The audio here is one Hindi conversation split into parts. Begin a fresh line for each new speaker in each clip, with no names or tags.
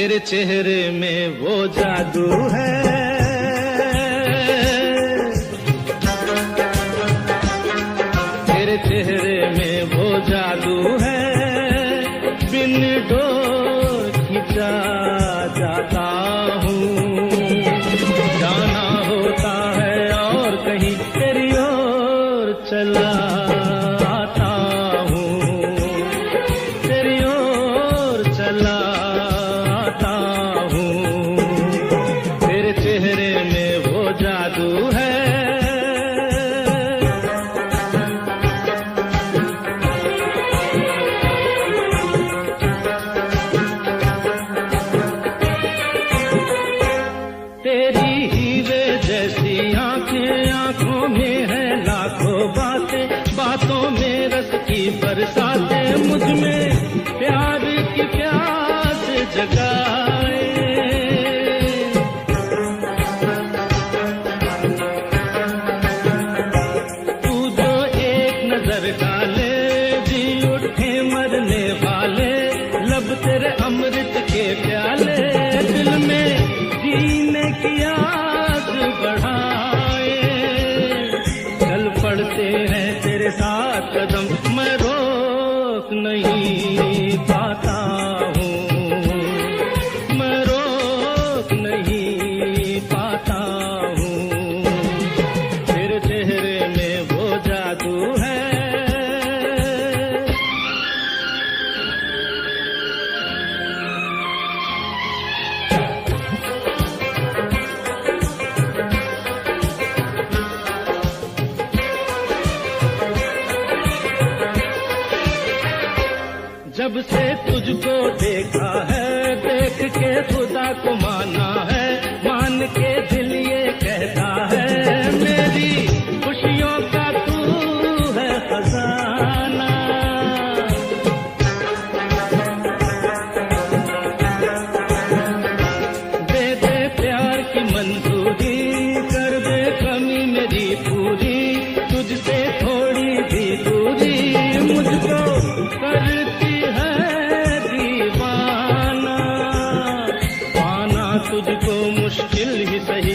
तेरे चेहरे में वो जादू है, तेरे चेहरे में वो जादू है, बिन डोर खिंचा जाता हूँ, जाना होता है और कहीं तेरी ओर चला आता हूँ, तेरी ओर चला आता हूँ, तेरे चेहरे में वो जादू है। तेरी हीरे जैसी आंखें, आंखों में है लाखों बातें, बातों में रस की बरसातें, मुझ में प्यार की प्यास जगाए। तू जो एक नजर डाले जी उठे मरने वाले, लब तेरे अमृत के प्याले, दिल में जीने की आस बढ़ाए। चल पड़ते हैं तेरे साथ कदम, मैं रोक नहीं पाता हूँ, मैं रोक नहीं पाता हूँ, तेरे चेहरे में वो जादू है। जब से तुझको देखा है, देख के खुदा को माना है, मान के दिल ये कहता है, मेरी खुशियों का तू है खजाना। दे दे प्यार की मंजूरी, कर दे कमी मेरी पूरी, तुझसे थोड़ी भी दूरी मुझको करती तुझको मुश्किल ही सही।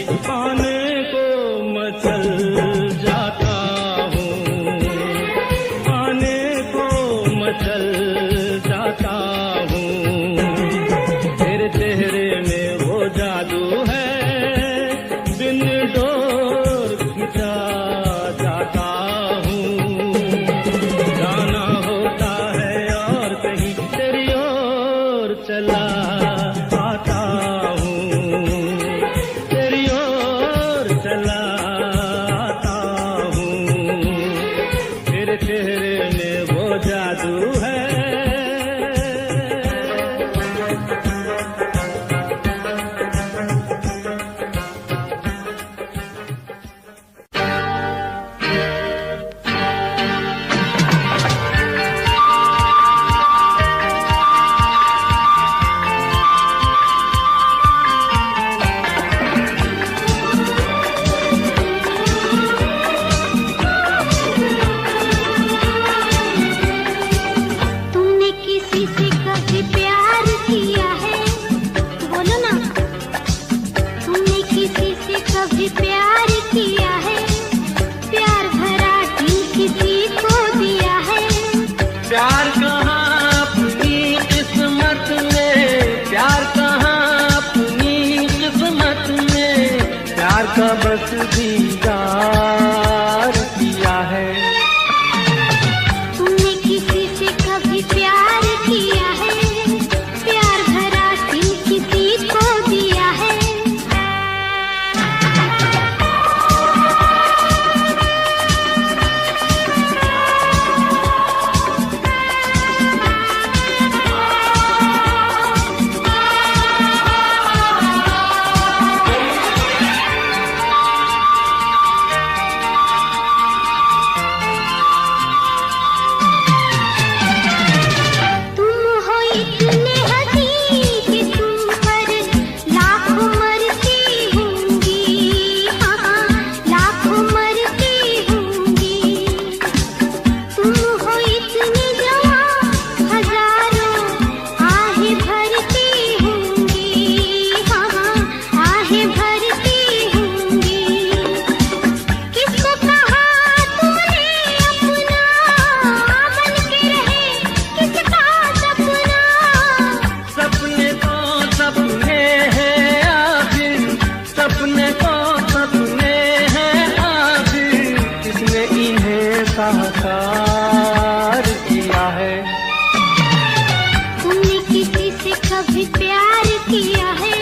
कभी प्यार किया है,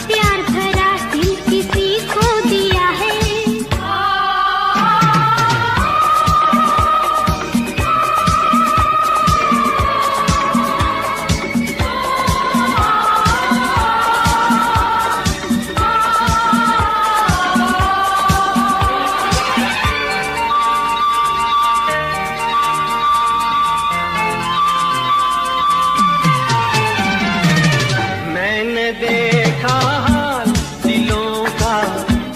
प्यार भरा दिल किसी को दिया है।
मैंने देखा हाल दिलों का,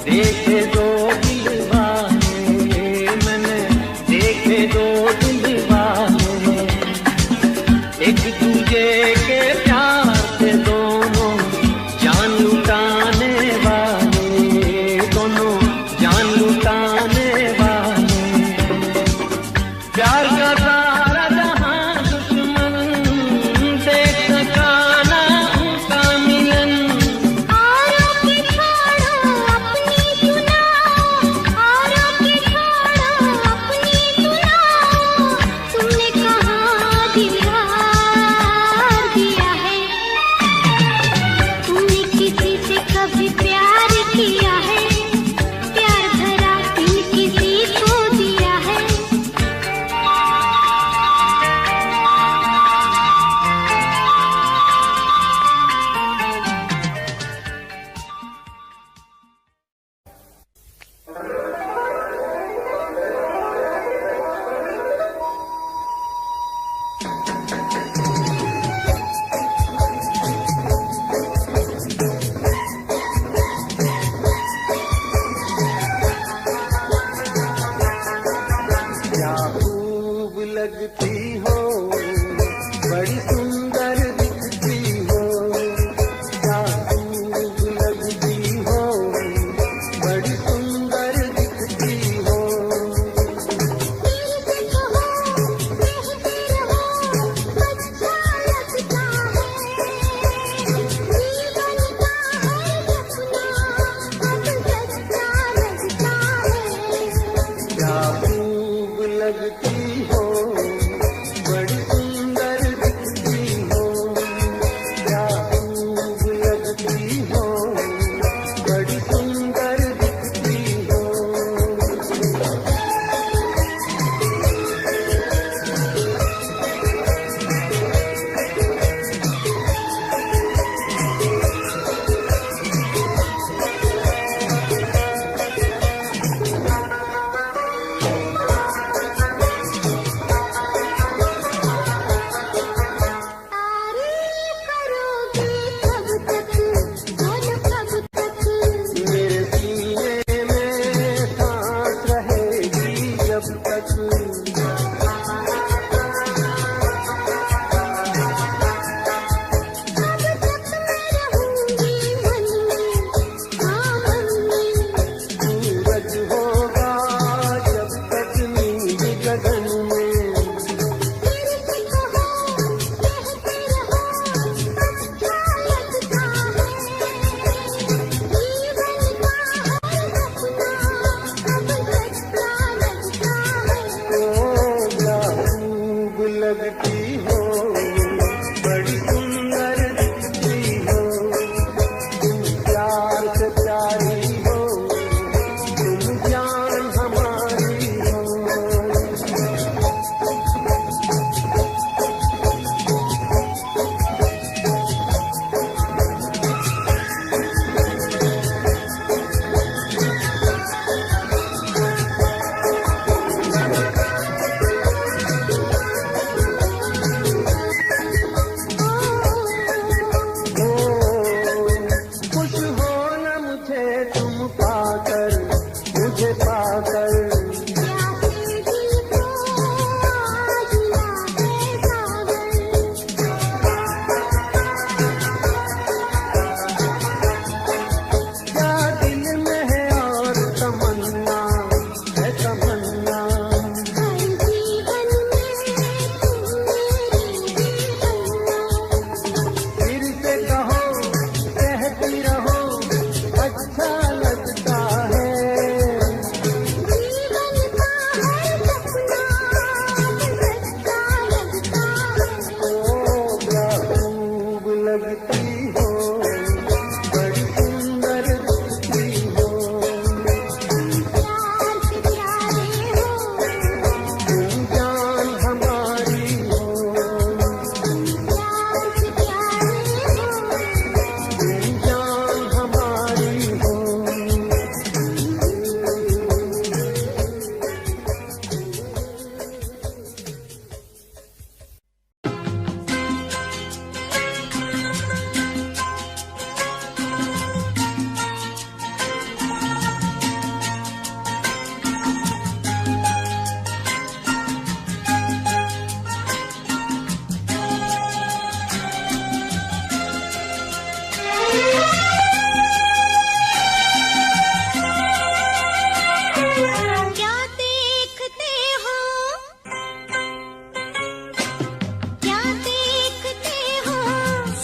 देखे दो दिलवाने, मैंने देखे दो दिलवाने, एक दूजे के प्यार से दोनों जान लुटाने वाले, दोनों जान लुटाने वाले। प्यार का सारा जहां दुश्मन देख सका ना उनका मिलन।
औरों की छोड़ो अपनी सुनाओ, औरों की छोड़ो अपनी सुनाओ, तुमने कहाँ दिलवार दिया है।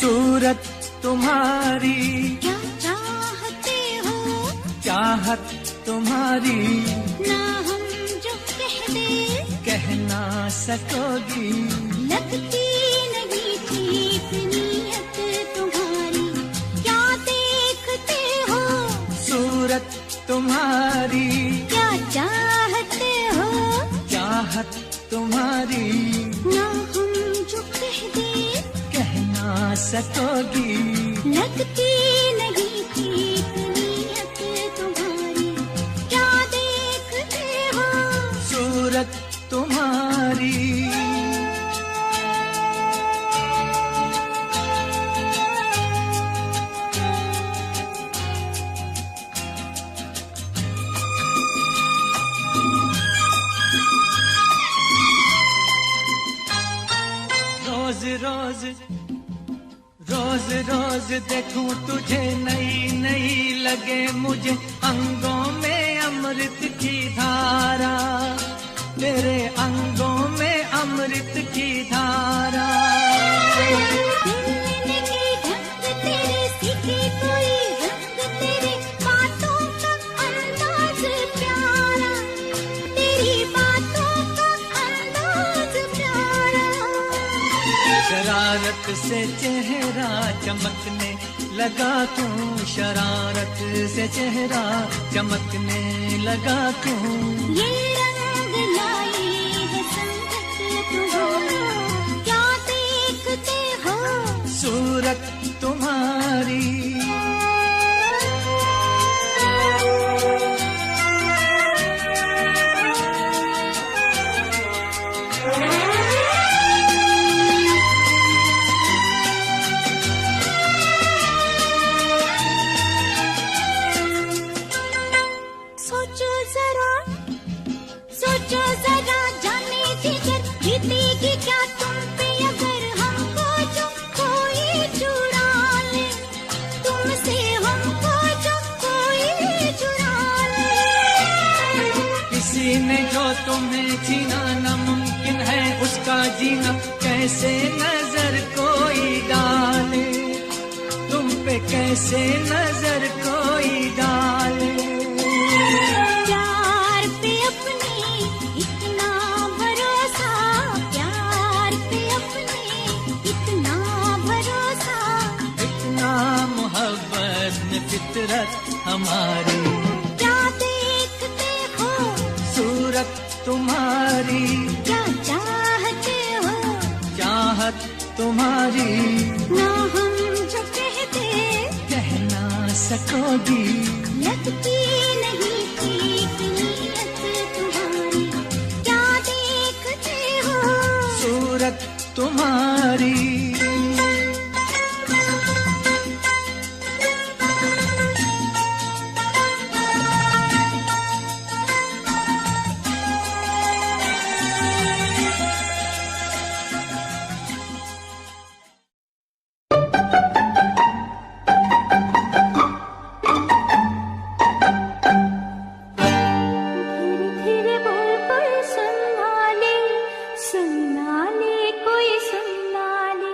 सूरत तुम्हारी
क्या चाहते हो,
चाहत तुम्हारी
ना हम जो कह दे
कह ना सकोगी।
लगती नहीं ठीक नीयत तुम्हारी, क्या देखते हो,
सूरत तुम्हारी
क्या चाहते हो,
चाहत तुम्हारी
ना हम जो कह दे
कह ना सकोगी।
लगती नहीं ठीक नीयत तुम्हारी, क्या देखते हो,
सूरत तुम्हारी रोज रोज रोज रोज देखूं तुझे नई नई लगे मुझे अंगों में अमृत की धारा, तेरे अंगों में अमृत की धारा।
मिलने के ढंग तेरे सीखे कोई रंग, तेरे बातों का अंदाज प्यारा, तेरी बातों का अंदाज प्यारा।
शरारत से चेहरा चमकने लगा क्यों, शरारत से चेहरा चमकने लगा क्यों।
ये रंग लाई है संगत तुम्हारी, क्या देखते हो,
सूरत तुम्हारी
सोचो जरा, सोचो जरा, जाने जिगर बीतेगी क्या तुम पे अगर हमको जो कोई चुरा ले, तुमसे हमको जो कोई चुरा ले।
किसी ने जो तुम्हें छीना नामुमकिन है उसका जीना, कैसे नजर कोई डाले, तुम पे कैसे नजर कोई डाले।
प्यार पे अपने इतना भरोसा, प्यार पे अपने इतना भरोसा,
इतना मोहब्बत में फितरत हमारी।
क्या देखते हो,
सूरत तुम्हारी
क्या चाहते हो,
चाहत तुम्हारी
ना हम जो कहते
कह ना सकोगी।
लगती नहीं ठीक नीयत तुम्हारी, क्या देखते हो,
सूरत तुम्हारी
धीरे धीरे बोल पर सुना ले, सुना ले कोई सुना ले।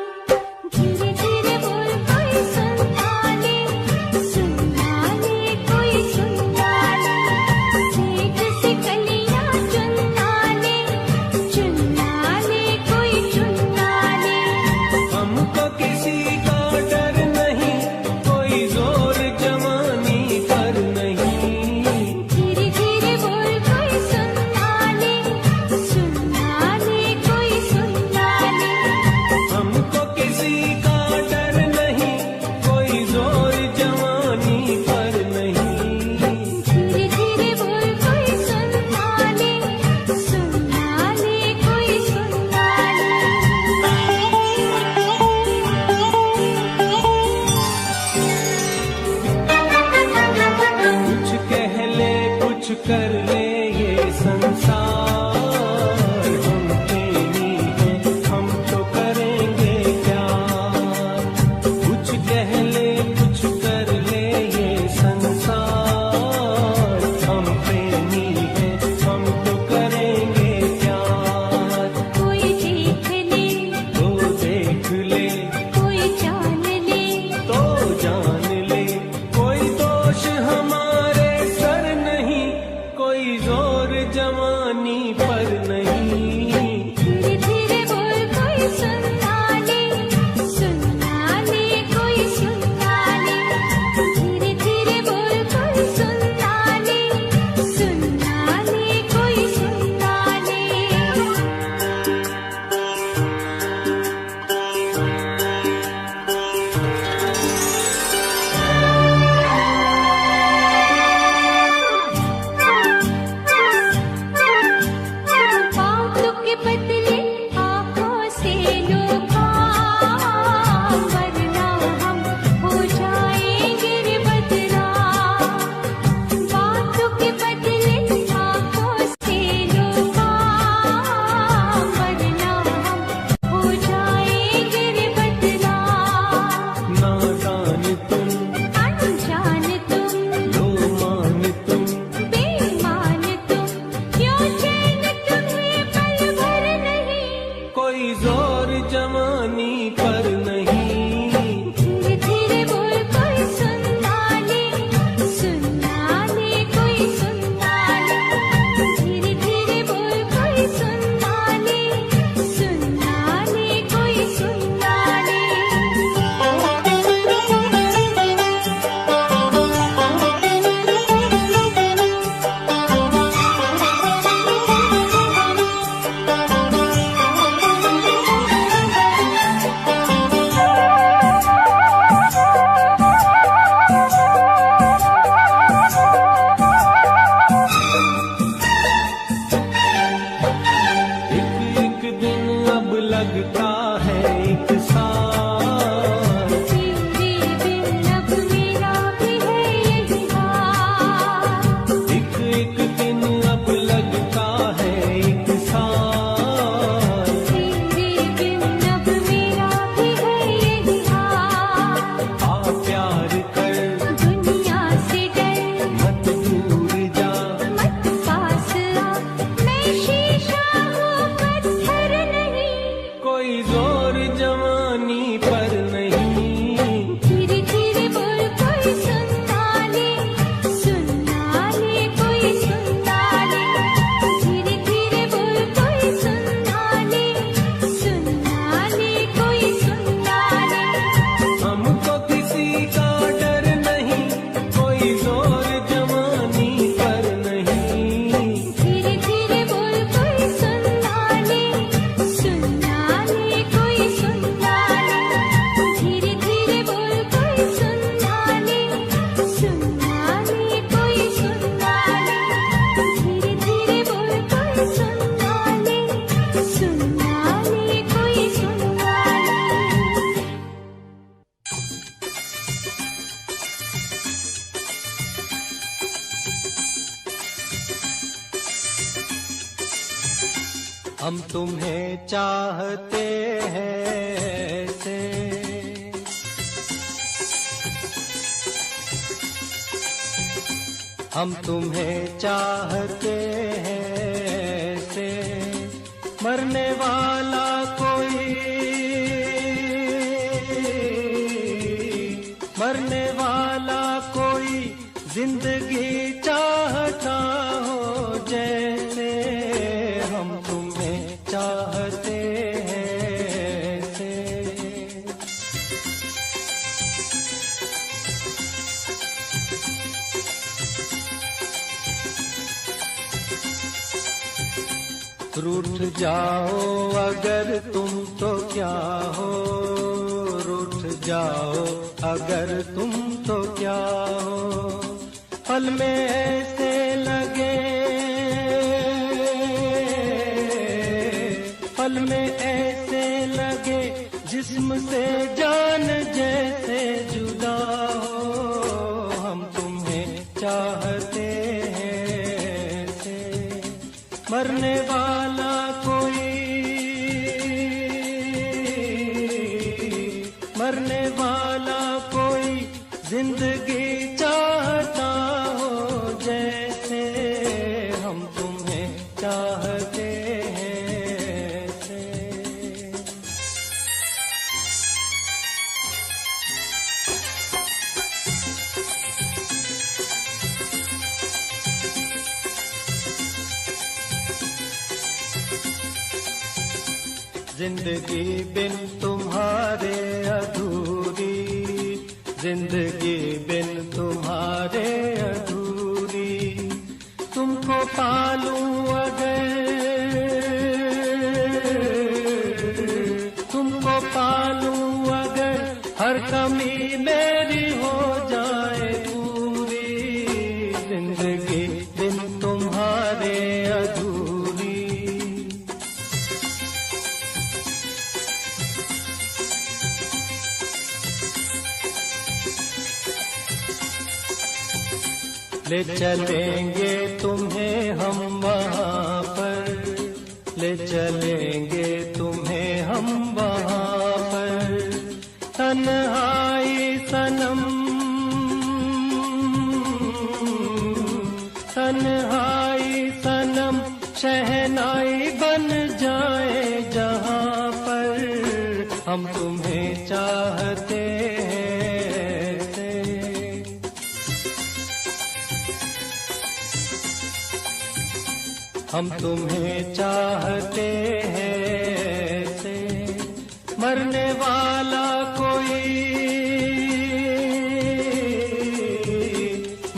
हम तुम्हें चाहते हैं ऐसे, हम तुम्हें चाहते हैं ऐसे, मरने वाला कोई, मरने वाला कोई जिंदगी चाहता हो जैसे, हम तुम्हें चाहते हैं ऐसे। रूठ जाओ अगर तुम तो क्या हो, रूठ जाओ अगर तुम तो क्या हो, पल में ऐसे लगे, पल में ऐसे लगे जिस्म से जान जैसे जुदा हो, हम तुम्हें चाहते हैं ऐसे, मरने वाला कोई, मरने वाला कोई जिंदगी चाहता हो जैसे, हम तुम्हें चाहते हैं ऐसे। जिंदगी बिन तुम्हारे अधूरी, जिंदगी बिन तुम्हारे अधूरी, तुमको पालूं अगर, तुमको पालूं अगर, हर कमी मेरी हो जाए पूरी, जिंदगी बिन तुम्हारे अधूरी। ले चलेंगे तुम्हें हम वहाँ पर, ले चलेंगे तुम्हें हम वहाँ पर, तन्हाई सनम, तन्हाई सनम शहनाई बन जाए जहाँ पर, हम तुम्हें चाहते हैं ऐसे। हम तुम्हें चाहते हैं ऐसे, मरने वाला कोई,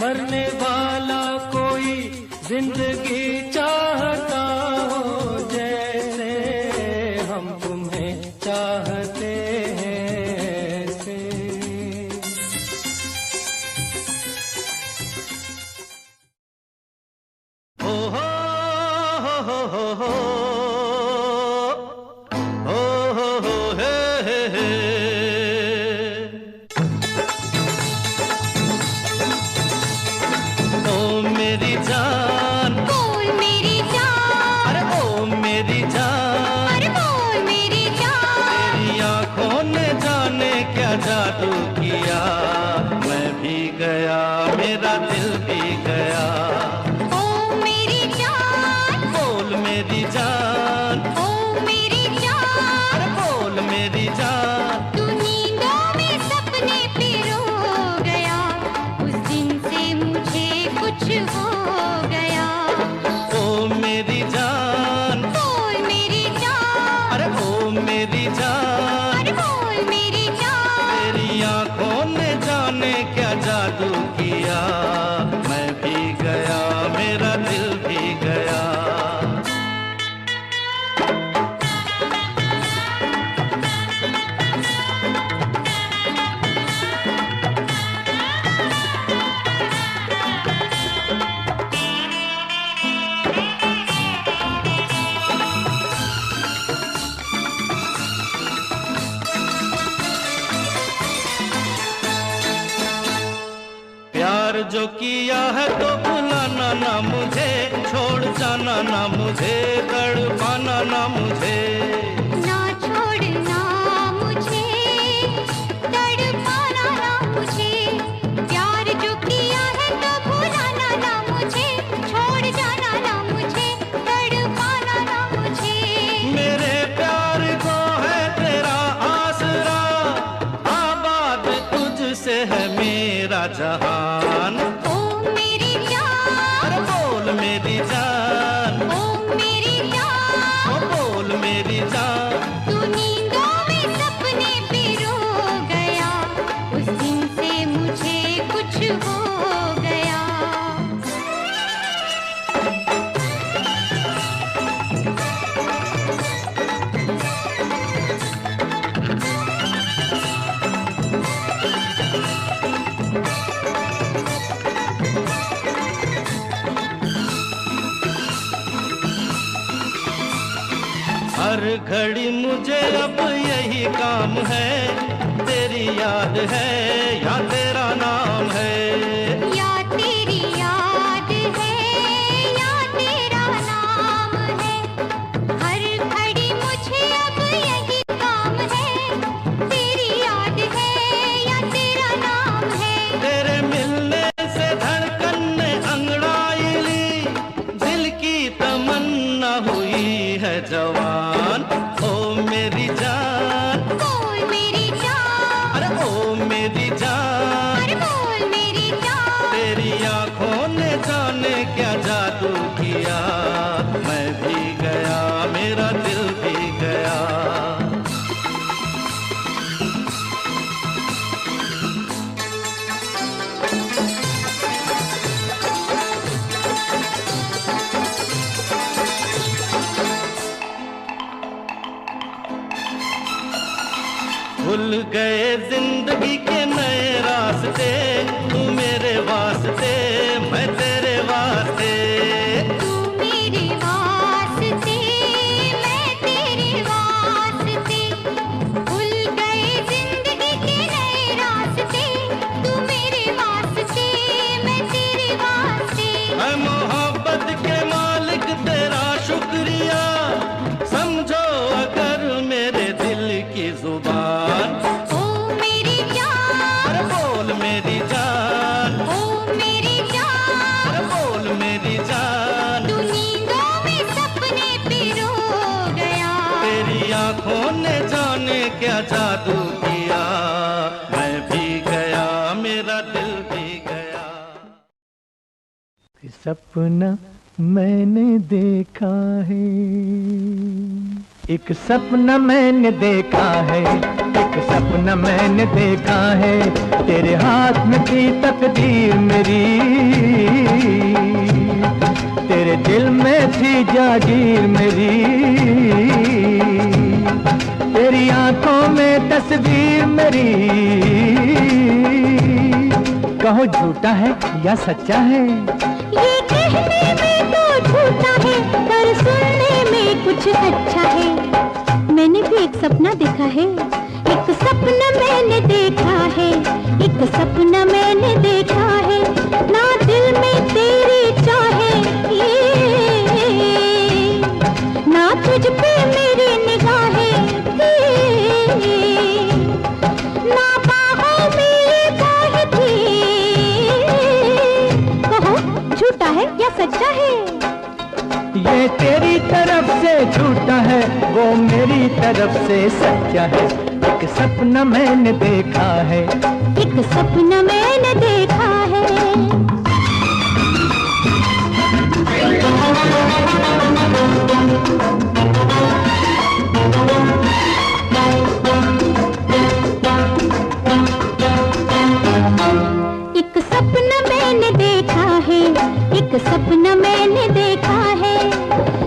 मरने वाला कोई जिंदगी चाहता हो जैसे, हम तुम्हें चाहते हैं ऐसे। हो हो जादू किया, मैं भी गया, मेरा दिल भी गया।
ओ मेरी जान,
बोल मेरी जान,
ओ मेरी जान,
अरे बोल मेरी जान।
तू नींदों में सपने पिरो गया, उस दिन से मुझे कुछ हो गया।
ओ मेरी जान,
बोल मेरी जान,
अरे ओ मेरी जान,
अरे बोल मेरी जान।
तेरी आंखों ने जाने क्या जादू किया। प्यार जो किया है तो भुलाना ना मुझे, छोड़ जाना ना मुझे, तड़पाना ना मुझे।
ना छोड़ना मुझे, तड़पाना ना मुझे, प्यार जो किया है तो भुलाना ना मुझे, छोड़ जाना ना मुझे, तड़पाना ना मुझे।
मेरे प्यार को है तेरा आसरा, आबाद तुझसे है मेरा जहान।
ओ मेरी जान,
अरे बोल मेरी जान,
ओ मेरी जान,
ओ बोल मेरी जान।
तू नींदों में सपने पिरो गया, उस दिन से मुझे कुछ हो गया।
हर घड़ी मुझे अब यही काम है, तेरी याद है या तेरा नाम है।
या तेरी याद है या तेरा नाम है, हर घड़ी मुझे अब यही काम है, तेरी याद है या तेरा नाम है।
तेरे मिलने से धड़कन ने अंगड़ाई ली, दिल की तमन्ना हुई है जवान। ओ मेरी जान,
बोल मेरी जान,
अरे ओ मेरी जान,
अरे बोल मेरी जान।
तेरी आंखों ने जाने क्या जादू किया, मैं भी गया मेरा दिल भी गया। भूल गए जिंदगी के नए रास्ते, तू मेरे वास्ते मैं तेरे वास्ते।
तू मेरे वास्ते मैं तेरे वास्ते, भूल गए जिंदगी के नए रास्ते, तू मेरे वास्ते मैं तेरे वास्ते।
मैं मोहब्बत के मालिक तेरा शुक्रिया, समझो अगर मेरे दिल की जुबान।
ओ मेरी जान,
अरे बोल मेरी जान,
ओ मेरी जान,
अरे बोल मेरी जान।
तू नींदों में सपने पिरो गया,
तेरी आंखों ने जाने क्या जादू किया, मैं भी गया मेरा दिल भी गया।
सपना मैंने देखा है, एक सपना मैंने देखा है, एक सपना मैंने देखा है, तेरे हाथ में थी तकदीर मेरी, तेरे दिल में थी जागीर मेरी, तेरी आंखों में तस्वीर मेरी। कहो झूठा है या सच्चा है?
ये कहने में तो झूठा है, पर सुनने में कुछ अच्छा है। मैंने भी एक सपना देखा है, एक सपना मैंने देखा है, एक सपना मैंने देखा है, ना दिल में तेरी चाहे ये, ना तुझ पे मेरी निगाहें थी, ना बाहों में ये बाहें थी। कहो झूठा है या सच्चा है?
ये तेरी तरफ से झूठा है, वो मेरी तरफ से सच्चा है, एक सपना मैंने देखा है,
एक सपना मैंने देखा है। एक सपना मैंने देखा है, एक सपना मैंने देखा है,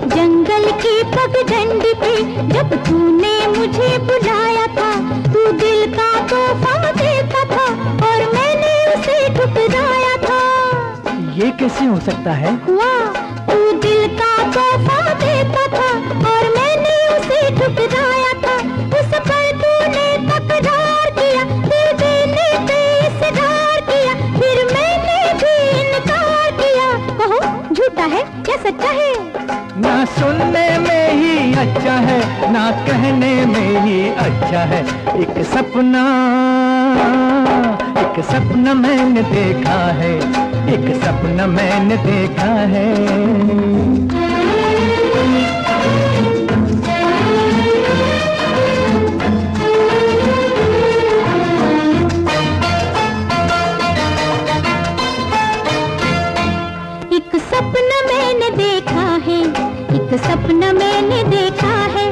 जंगल की पगडंडी पे जब तूने मुझे बुलाया था, तू दिल का तोहफा देता था और मैंने उसे ठुकराया था।
ये कैसे हो सकता है?
हुआ, तू दिल का तोहफा देता था और मैंने उसे ठुकराया था, उस पर तूने तकरार किया, दिल देने पे इसरार किया, फिर मैंने
सुनने में ही अच्छा है, ना कहने में ही अच्छा है। एक सपना मैंने देखा है, एक सपना मैंने देखा है।
एक सपना मैंने देखा है, एक सपना मैंने देखा है।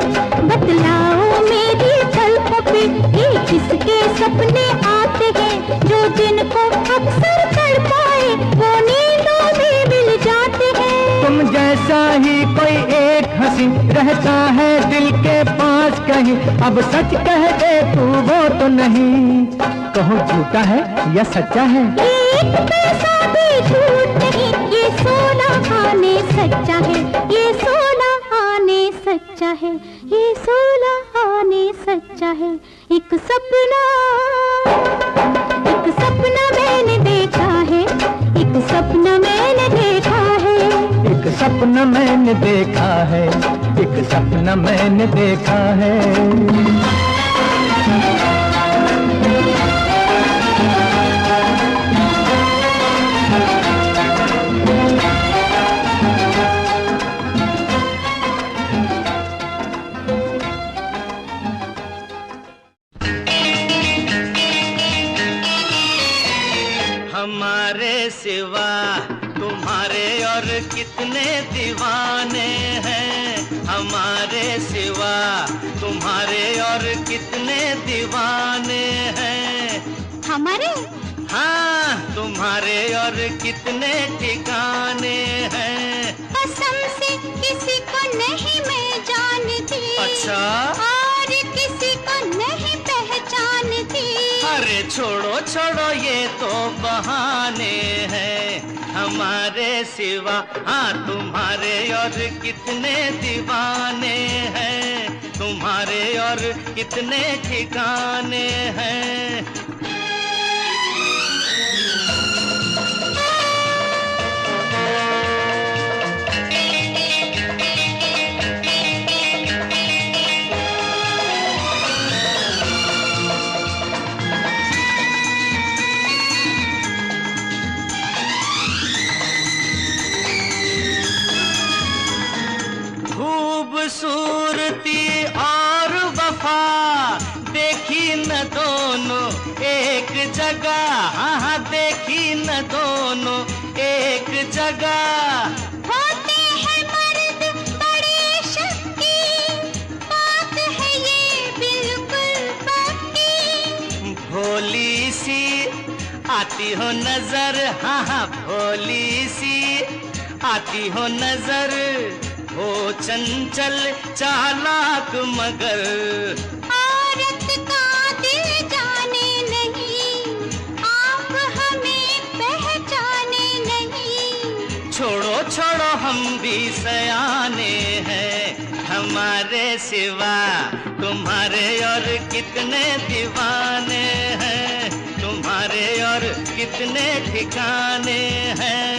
बतलाओ मेरी पलकों पे ये किसके सपने आते हैं, जो दिन को अक्सर तड़पाए वो नींदों में मिल जाते हैं।
तुम जैसा ही कोई एक हंसी रहता है दिल के पास कहीं, अब सच कह दे तू वो तो नहीं, कहो झूठा है या सच्चा है।
एक पैसा भी झूठ नहीं, ये सोना आने सच्चा है, ये सोना आने सच्चा है, ये सोना आने सच्चा है। एक सपना मैंने देखा है, एक सपना मैंने देखा है।
एक सपना मैंने देखा है, एक सपना मैंने देखा है।
हमारे सिवा तुम्हारे और कितने दीवाने हैं, हमारे सिवा तुम्हारे और कितने दीवाने हैं।
हमारे?
हाँ, तुम्हारे और कितने ठिकाने हैं।
कसम से किसी को नहीं मैं जानती।
अच्छा?
और किसी को नहीं पहचानती।
अरे छोड़ो छोड़ो ये तो बहाने हैं, हमारे सिवा हाँ तुम्हारे और कितने दीवाने हैं, तुम्हारे और कितने ठिकाने हैं। खूबसूरती और वफा देखी न दोनों एक जगह, हाँ देखी न दोनों एक जगह।
होते हैं मर्द बड़े शक्की, बात है ये बिल्कुल पक्की।
भोली सी आती हो नजर, हाँ हाँ भोली सी आती हो नजर, हो चंचल चालाक मगर।
औरत का दिल जाने नहीं, आप हमें पहचाने नहीं।
छोड़ो छोड़ो हम भी सयाने हैं, हमारे सिवा तुम्हारे और कितने दीवाने हैं, तुम्हारे और कितने ठिकाने हैं।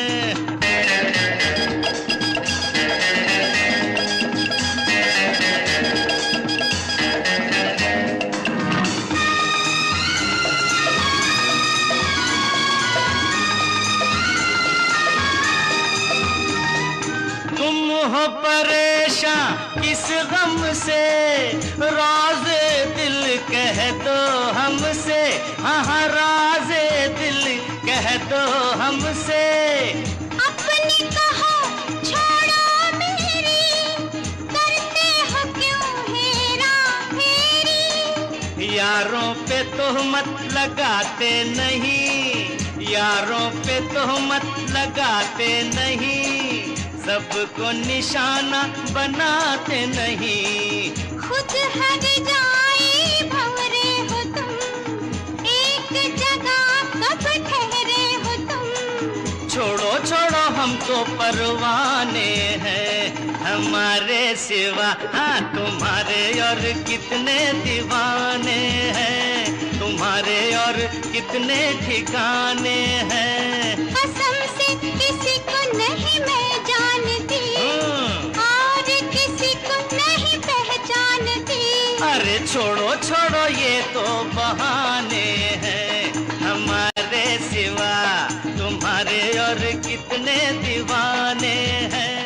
हो परेशान किस गम से, राज़े दिल कह दो हमसे, हाँ राज़े दिल कह दो हमसे।
अपनी कहो छोड़ो मेरी, करते हो क्यों हेरा फेरी।
यारों पे तोहमत लगाते नहीं, यारों पे तोहमत लगाते नहीं, सबको निशाना बनाते नहीं।
खुद हट जाए भंवरे हो तुम, एक जगह कब ठहरे हो तुम।
छोड़ो छोड़ो हम तो परवाने हैं, हमारे सिवा हाँ तुम्हारे और कितने दीवाने हैं, तुम्हारे और कितने ठिकाने हैं।
कसम से किसी को नहीं मैं जानती, और
अरे छोड़ो छोड़ो ये तो बहाने हैं, हमारे सिवा तुम्हारे और कितने दीवाने हैं।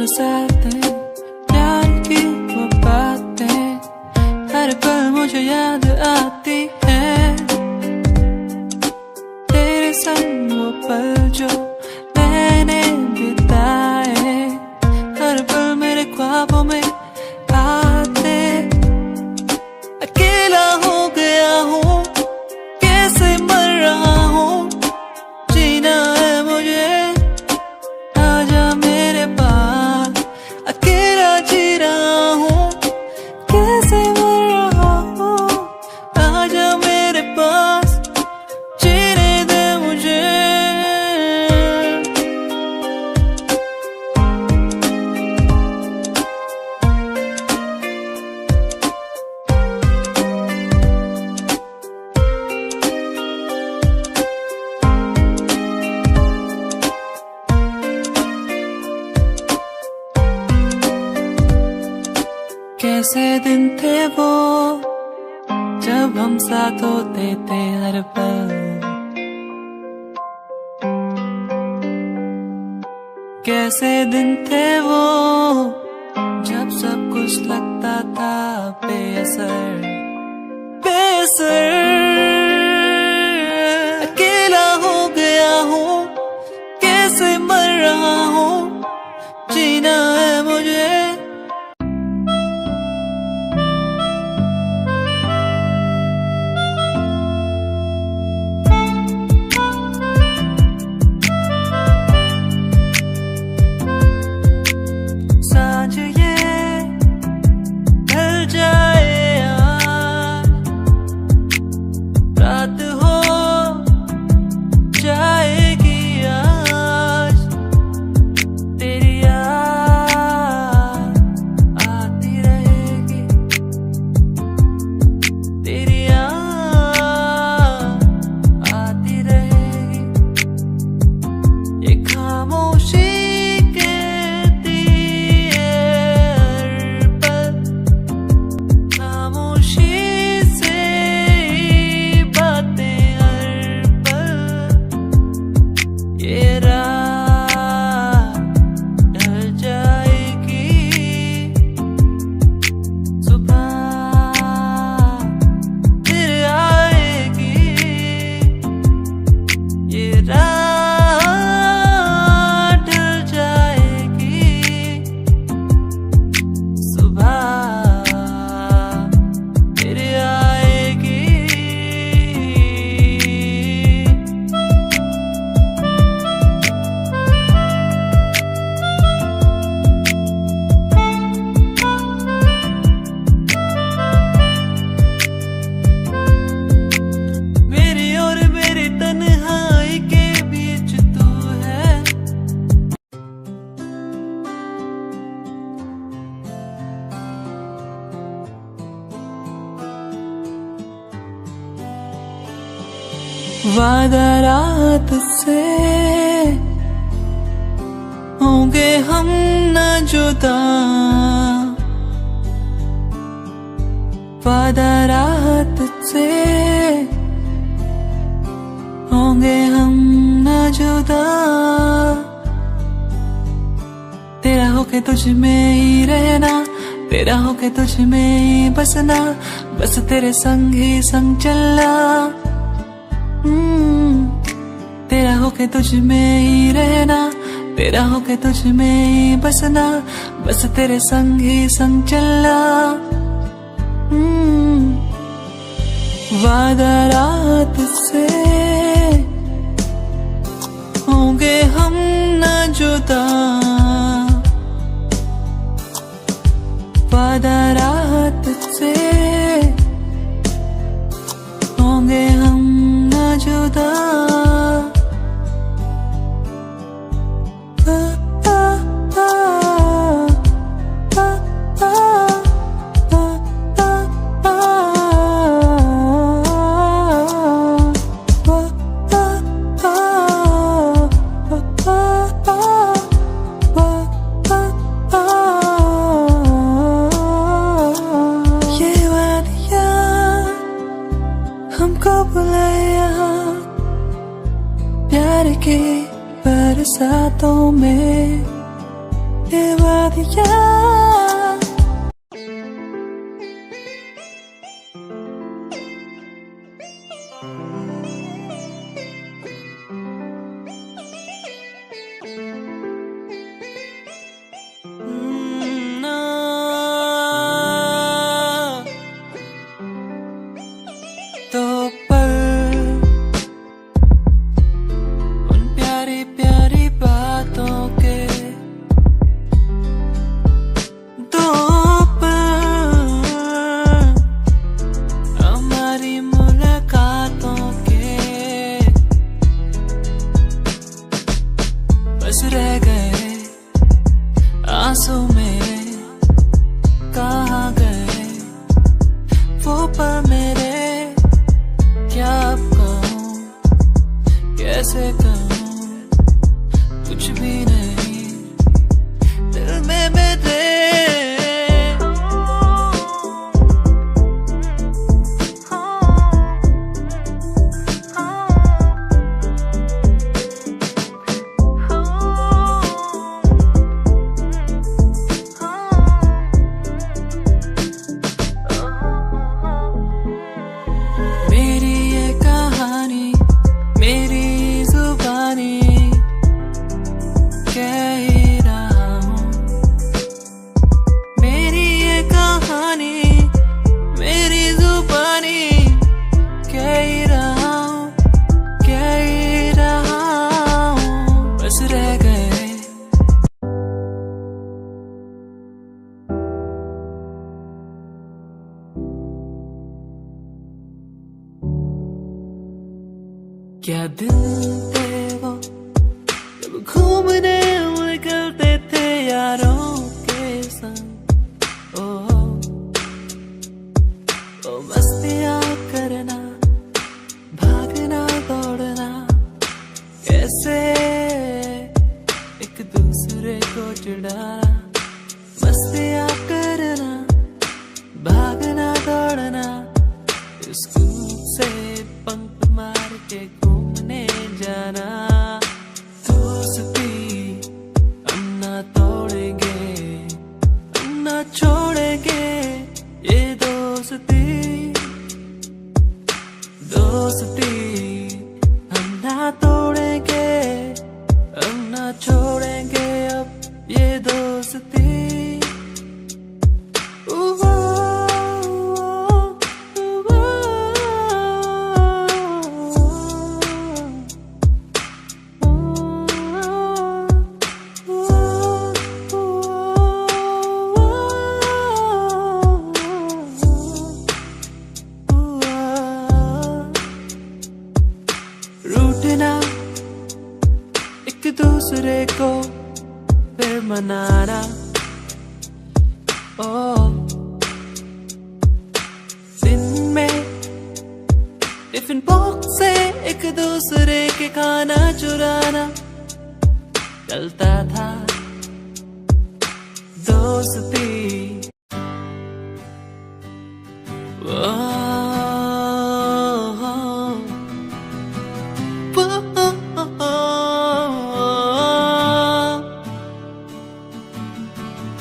बरसातें, प्यार की वो बातें, हर पल मुझे याद आती है। तेरे संग वो पल जो मैंने बिताए, हर पल मेरे ख्वाबों में आते। अकेला हो गया हूँ, कैसे मर रहा हूँ, जीना है मुझे, आजा मेरे पास। अकेला जी रहा हूँ, कैसे मर रहा हूँ, आजा मेरे पास, जीने दे मुझे। कैसे दिन थे वो जब हम साथ होते थे हर पल, कैसे दिन थे वो जब सब कुछ लगता था बेअसर बेअसर। अकेला हो गया हूँ, कैसे मर रहा हूँ, जीना है मुझे। सांझ ये ढल जाए आज, रात हो जाएगी आज, तेरी याद आती रहेगी, तेरी याद आती रहेगी। ये खामोशी कहती है हर पल, खामोशी से ही बातें हर पल। ये रात ढल जाएगी, सुबह फिर आएगी। ये रात ढल जाएगी, सुबह फिर आएगी। मेरी और मेरी तन्हाई के बीच तू है। वादा रात से होंगे हम न जुदा, वादा रात से होंगे हम न जुदा। तेरा होके तुझ में ही रहना, तेरा होके तुझ में ही बसना, बस तेरे संग ही संग चलना। तेरा होके तुझ में ही रहना, तेरा होके तुझ में ही बसना, बस तेरे संग ही संग चलना। वादा रात से होंगे हम न जुदा, वादा रात से होंगे हम न जुदा। प्यार की बरसातों में के वादियाँ तो पर उन प्यारी प्यारी बातों के दो पर हमारी मुलाकातों के बस रह गए आंसू मेरे कहाँ गए वो पल मेरे क्या अब कहूँ कैसे कहूँ कुछ भी नहीं दिल में मेरे मेरी ये कहानी मेरी जुबानी कह ही रहा हूँ मेरी ये कहानी मेरी जुबानी कह ही रहा हूँ बस रह गए क्या दिन थे वो जब घूमने निकलते थे यारों के संग ओ मस्तियाँ करना भागना दौड़ना कैसे एक दूसरे को चिढ़ाना मस्तियाँ करना भागना दौड़ना स्कूल से पंख मार के घूमने जाना दोस्ती हम ना तोड़ेंगे हम ना छोड़ेंगे ये दोस्ती हम ना तोड़ेंगे हम ना छोड़ेंगे अब ये दोस्ती रूठना एक दूसरे को फिर मनाना ओ दिन में टिफिन बॉक्स से एक दूसरे के खाना चुराना चलता था दोस्ती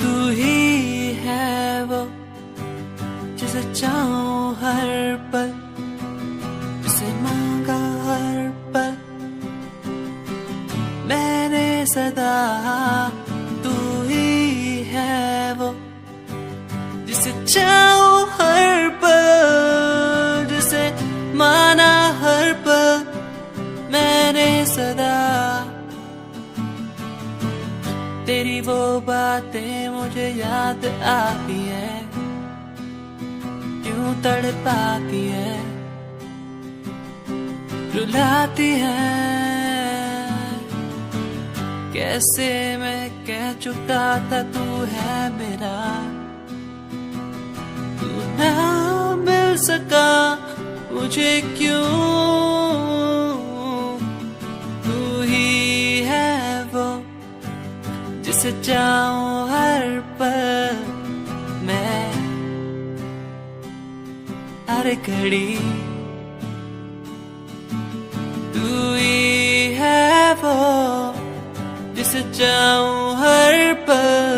तू ही है वो जिसे चाहूं हर पल जिसे मांगा हर पल मैंने सदा तू ही है वो जिसे चाहूं हर पल जिसे माना हर पल मैंने सदा तेरी वो बातें मुझे याद आती है क्यों तड़पाती है रुलाती है कैसे मैं कह चुका था तू है मेरा तू ना मिल सका मुझे क्यों तू ही है वो जिसे चाहूं हर पल मैं हर घड़ी तू ही है वो जिसे चाहूं हर पल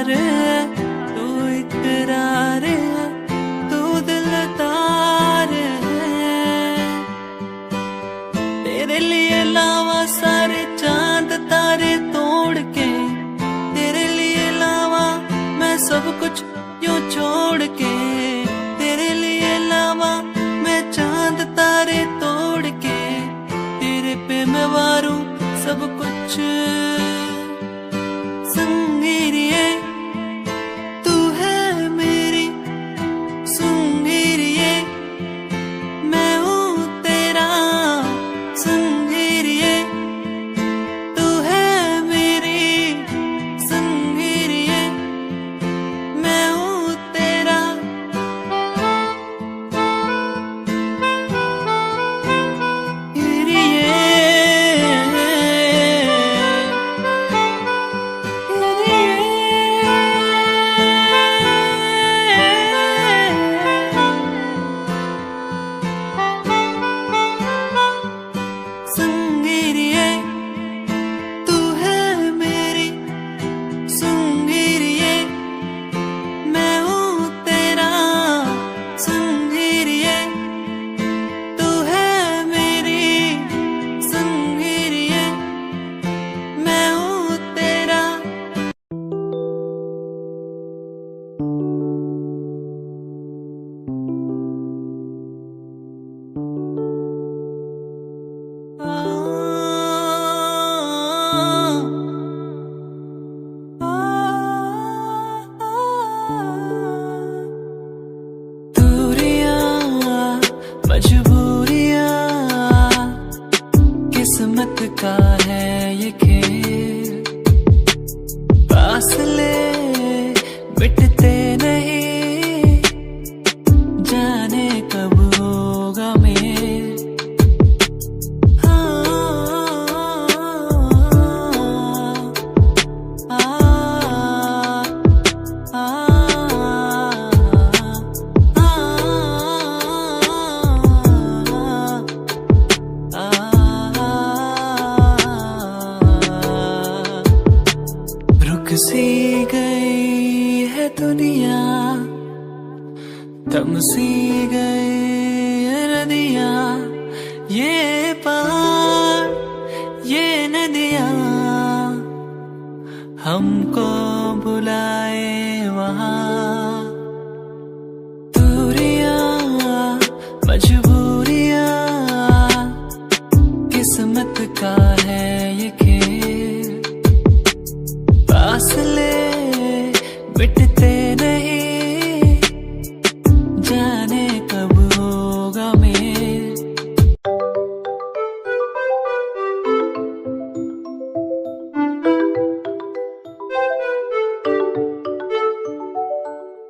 प्यार है, तू इकरार है, तू दिलदार है। तेरे लिए लावा सारे चांद तारे तोड़ के, तेरे लिए लावा मैं सब कुछ यूं छोड़ के, तेरे लिए लावा मैं चांद तारे तोड़ के, तेरे पे मैं वारूं सब कुछ। संगीरिये तू है मेरी, संगीरिये मैं हूँ तेरा, संगीरिये तू है मेरी, संगीरिये मैं हूँ तेरा। संगीरिये तू है मेरी, संगीरिये मैं हूँ तेरा, संगीरिये तू है मेरी, संगीरिये मैं हूँ तेरा। दूरियां मजबूरियां किस्मत का है ये खेल, फासले मिटते नहीं, जाने कब होगा मेल। रुक सी गई है दुनिया, थम सी गई है नदियाँ, ये पहाड़ ये नदियाँ हमको बुलाए वहाँ। दूरियां मजबूरियां किस्मत का है ये खेल, फासले मिटते नहीं, जाने कब होगा मेल।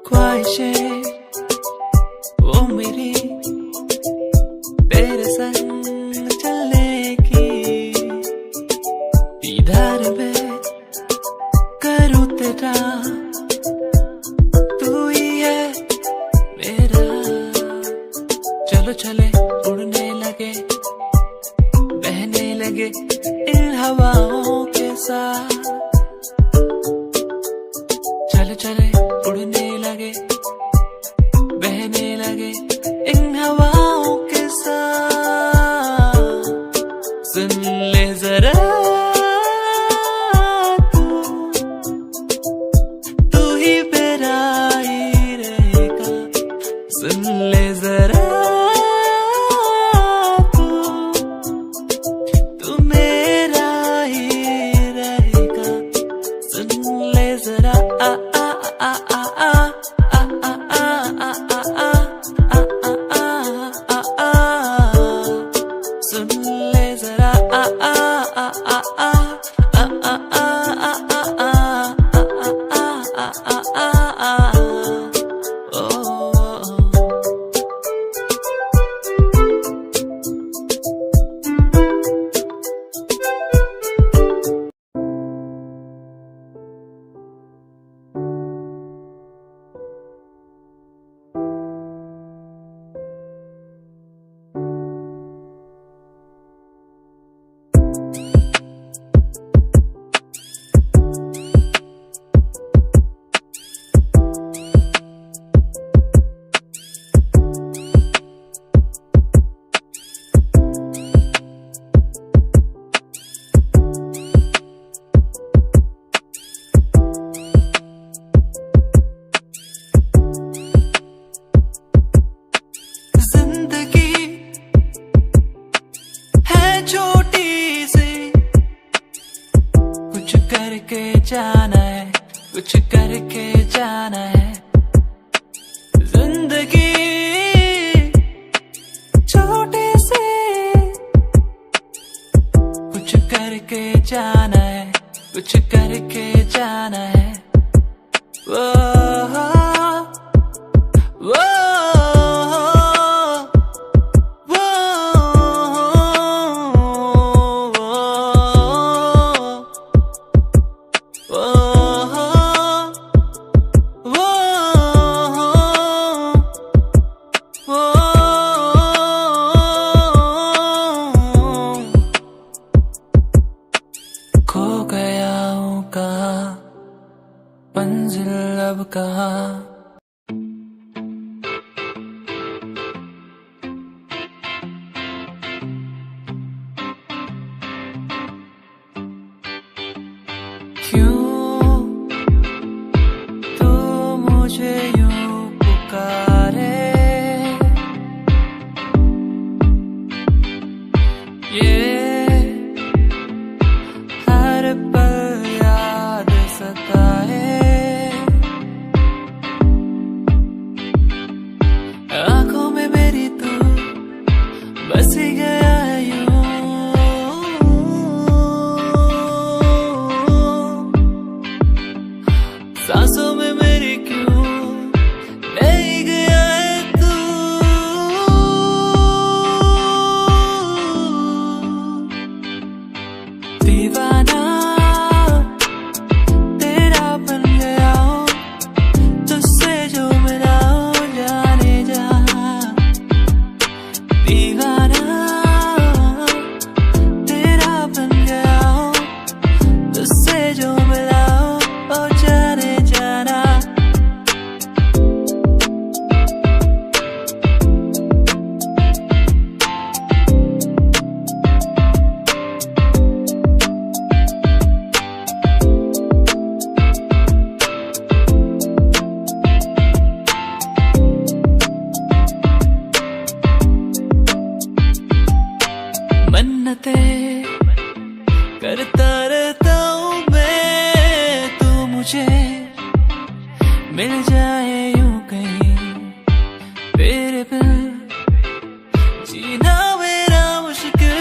ख्वाहिशें वो मेरी तेरे संग चलने की, दीदार में करूँ तेरा, तू ही है मेरा। चलो चले उड़ने लगे, बहने लगे इन हवाओं के साथ, चले चले उड़ने लगे, बहने लगे इन हवाओं के साथ। सुन ले जरा तू ही मेरा ही रहेगा, सुन ले जरा तू मेरा ही रहेगा, सुन ले जरा आ आ आ आ आ सुन ले जरा आ आ आ आ आ आ आ आ आ आ ओ। कुछ करके जाना है। जिंदगी छोटे से कुछ करके जाना है, कुछ करके जाना है। वो खो गया हूँ कहाँ, मंजिल अब कहाँ। क्यों तू मुझे यूं पुकारे, ये हर पल याद सताए। आंखों में मेरी तू बस ही गया है यूं, सांसों में मेरी क्यों नहीं गया है तू। दीवाना तेरा बन गया हूँ, तुझसे जो मिला हूँ जाने जा। दीवाना तेरा बन गया हूँ, तुझसे जो मिला हूँ ओ जाने जाना। मन्नतें करता रहता हूँ मैं, तू मुझे मिल जाए यूं कहीं। तेरे बिन जीना मेरा मुश्किल,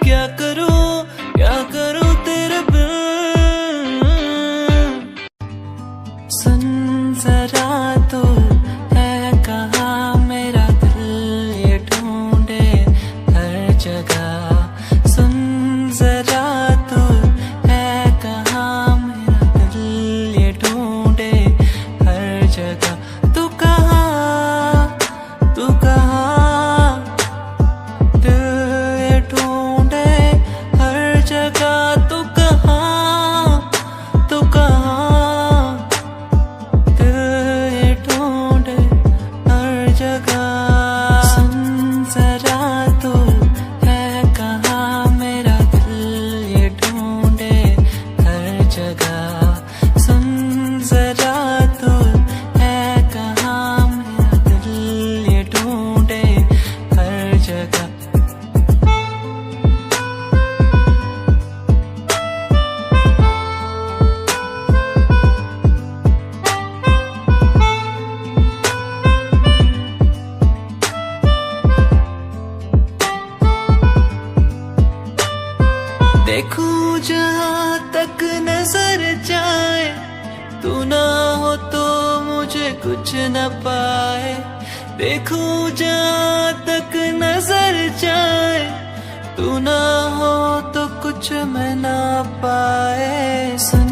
क्या करूँ तेरे बिन। सुन जरा तो है कहाँ मेरा दिल ये ढूंढे हर जगह। सुन जरा तो है कहाँ मेरा दिल ये ढूंढे हर जगह। तू कहाँ दिल ये ढूंढे हर जगह। तू कहाँ दिल ये ढूंढे हर जगह। सुन जरा तो है कहाँ मेरा दिल ये ढूंढे हर जगह। सुन जरा तो है कहाँ मेरा दिल ये ढूंढे हर जगह। देखूं जहाँ तक नजर जाए, तू ना हो तो मुझे कुछ न पाए। देखूं जहाँ तक नजर जाए, तू ना हो तो कुछ मैं ना पाए। सुन